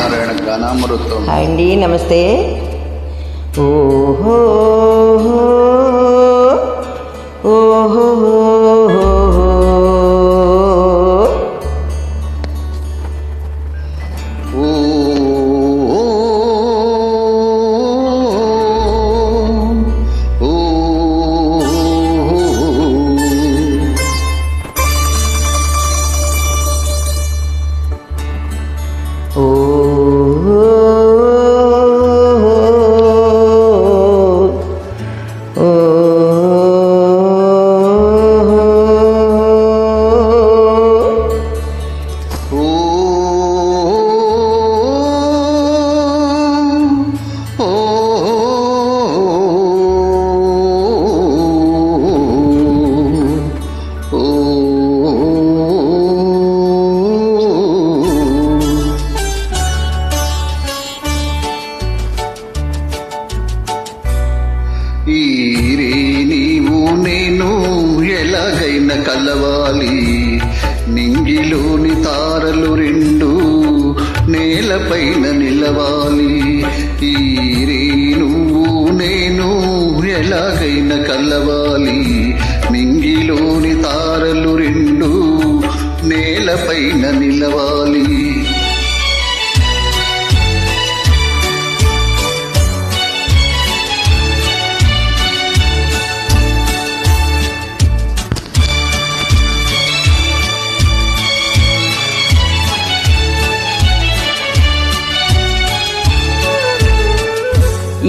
Narayana గానామృతం. Hi అండి, నమస్తే. ఓహో ఓహో నీవు నేను ఎలాగైనా కలవాలి, నింగిలోని తారలు రెండు నేలపైన నిలవాలి. నువ్వు నేను ఎలాగైనా కలవాలి, నింగిలోని తారలు రెండు నేలపైన నిలవాలి.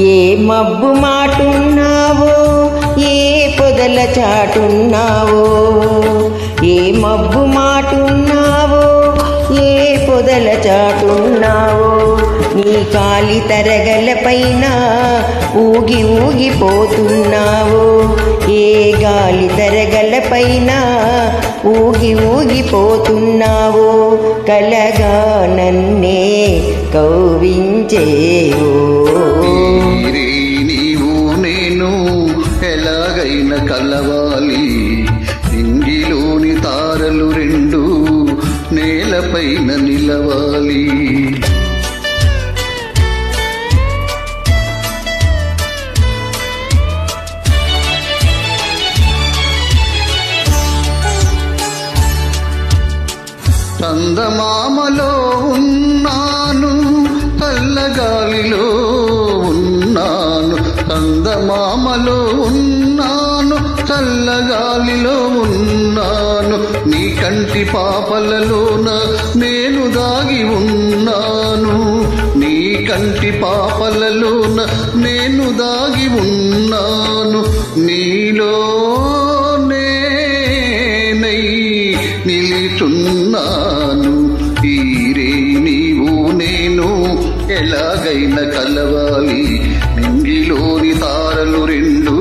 ఏ మబ్బు మాటున్నావో, ఏ పొదల చాటున్నావో, ఏ మబ్బు మాటున్నావో, ఏ పొదల చాటున్నావో, నీ కాలి తరగల పైన ఊగి ఊగిపోతున్నావో, ఏ గాలి తరగల పైన ఊగి ఊగిపోతున్నావో, కలగా నన్నే కౌవించేవో. నీవు నేను ఎలాగైనా కలవాలి, నింగిలోని తారలు రెండు నేలపైన నిలవాలి. చందమామలో ఉన్నాను, చల్లగాలిలో ఉన్నాను, చందమామలో ఉన్నాను, చల్లగాలిలో ఉన్నాను, నీ కంటి పాపలలోన నేను దాగి ఉన్నాను, నీ కంటి పాపలలోన నేను దాగి ఉన్నాను, నీలో నిలిచున్నాను. నీవు నేను ఎలాగైనా కలవాలి, నింగిలోని తారలు రెండు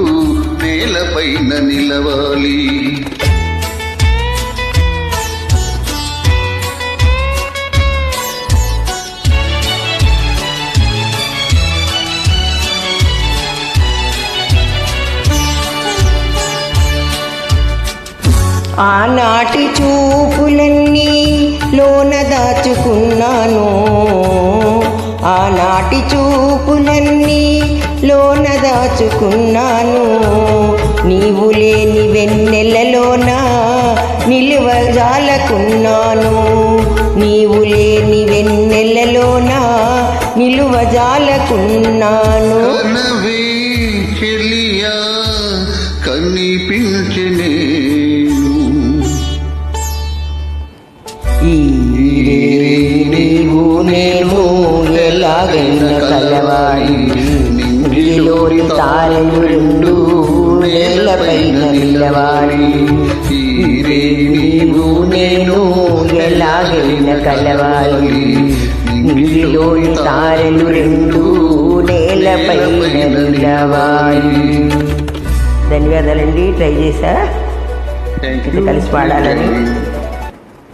నేలపైన నిలవాలి. ఆనాటి చూపులన్నీ లోన దాచుకున్నాను, ఆనాటి చూపులన్నీ లోన దాచుకున్నాను, నీవు లేని వెన్నెలలోన నిలువజాలకున్నాను, నీవు లేని వెన్నెలలోన నిలువజాలకున్నాను. కనిపించనే నీవు నేను ఎలాగైనా కలవాలి, నింగిలోని తారలు రెండు నేలపైన నిలవాలి. నీవు నేను ఎలాగైనా కలవాలి, నింగిలోని తారలు రెండు నేలపైన నిలవాలి. ధన్యవాదాలండి. ట్రై చేశా కలిసి పాడాలని.